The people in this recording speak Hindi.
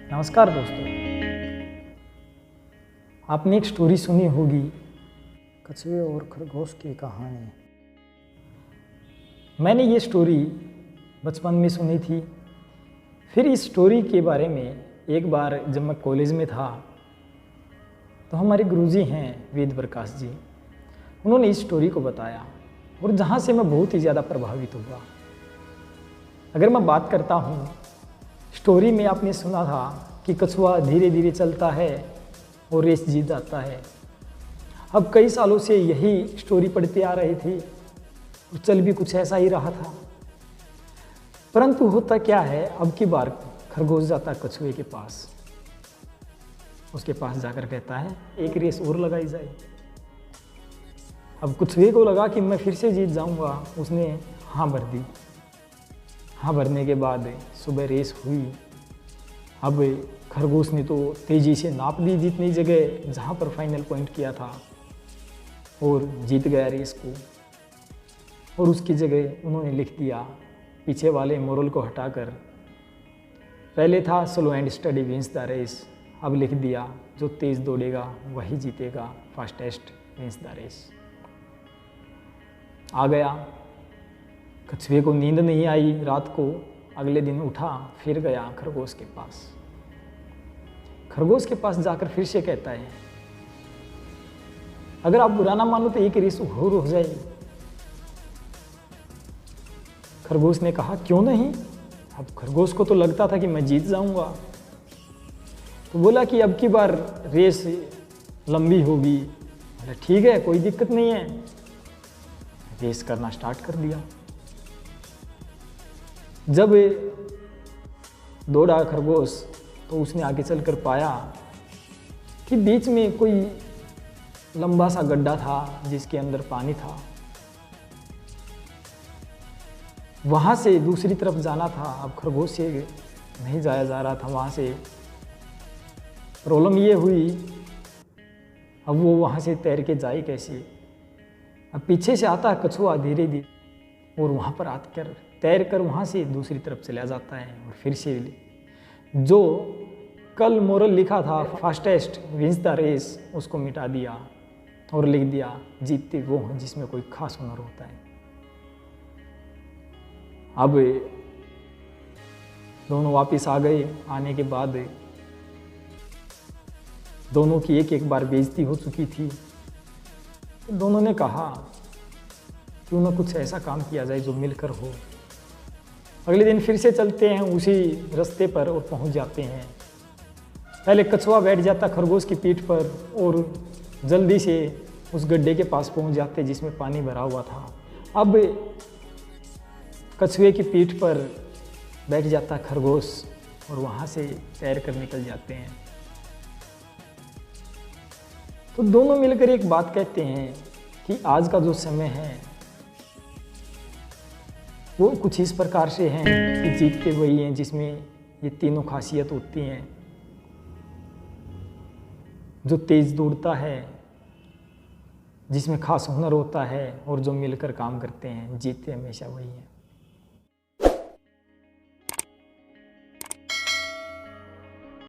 नमस्कार दोस्तों, आपने एक स्टोरी सुनी होगी, कछुए और खरगोश की कहानी। मैंने ये स्टोरी बचपन में सुनी थी। फिर इस स्टोरी के बारे में एक बार जब मैं कॉलेज में था तो हमारे गुरुजी हैं वेद प्रकाश जी, उन्होंने इस स्टोरी को बताया और जहाँ से मैं बहुत ही ज़्यादा प्रभावित हुआ। अगर मैं बात करता हूँ, स्टोरी में आपने सुना था कि कछुआ धीरे धीरे चलता है और रेस जीत जाता है। अब कई सालों से यही स्टोरी पढ़ते आ रहे थे और चल भी कुछ ऐसा ही रहा था। परंतु होता क्या है, अब की बार खरगोश जाता कछुए के पास, उसके पास जाकर कहता है एक रेस और लगाई जाए। अब कछुए को लगा कि मैं फिर से जीत जाऊंगा। उसने हाँ भर दी। हाँ भरने के बाद सुबह रेस हुई। अब खरगोश ने तो तेज़ी से नाप दी जितनी जगह जहाँ पर फाइनल पॉइंट किया था और जीत गया रेस को। और उसकी जगह उन्होंने लिख दिया पीछे वाले मोरल को हटाकर, पहले था slow and steady wins the race, अब लिख दिया जो तेज़ दौड़ेगा वही जीतेगा, फास्टेस्ट विंस द रेस। आ गया। कछुए को नींद नहीं आई रात को। अगले दिन उठा, फिर गया खरगोश के पास। खरगोश के पास जाकर फिर से कहता है अगर आप बुरा ना मानो तो एक रेस और हो जाए। खरगोश ने कहा क्यों नहीं। अब खरगोश को तो लगता था कि मैं जीत जाऊंगा, तो बोला कि अब की बार रेस लंबी होगी। बोला ठीक है, कोई दिक्कत नहीं है। रेस करना स्टार्ट कर दिया। जब दौड़ा खरगोश तो उसने आगे चलकर पाया कि बीच में कोई लंबा सा गड्ढा था जिसके अंदर पानी था। वहाँ से दूसरी तरफ जाना था। अब खरगोश से नहीं जाया जा रहा था वहाँ से। प्रॉब्लम ये हुई, अब वो वहाँ से तैर के जाए कैसे। अब पीछे से आता कछुआ धीरे धीरे और वहाँ पर आकर तैर कर वहाँ से दूसरी तरफ चला जाता है। और फिर से जो कल मोरल लिखा था फास्टेस्ट विंस द रेस, उसको मिटा दिया और लिख दिया जीतते वो हैं जिसमें कोई खास हुनर होता है। अब दोनों वापस आ गए। आने के बाद दोनों की एक बार बेइज्जती हो चुकी थी। तो दोनों ने कहा क्यों ना कुछ ऐसा काम किया जाए जो मिलकर हो। अगले दिन फिर से चलते हैं उसी रास्ते पर और पहुंच जाते हैं। पहले कछुआ बैठ जाता खरगोश की पीठ पर और जल्दी से उस गड्ढे के पास पहुंच जाते जिसमें पानी भरा हुआ था। अब कछुए की पीठ पर बैठ जाता खरगोश और वहां से तैर कर निकल जाते हैं। तो दोनों मिलकर एक बात कहते हैं कि आज का जो समय है वो कुछ इस प्रकार से हैं कि जीतते वही हैं जिसमें ये तीनों खासियत होती हैं। जो तेज दौड़ता है, जिसमें खास हुनर होता है और जो मिलकर काम करते हैं, जीतते हमेशा वही हैं।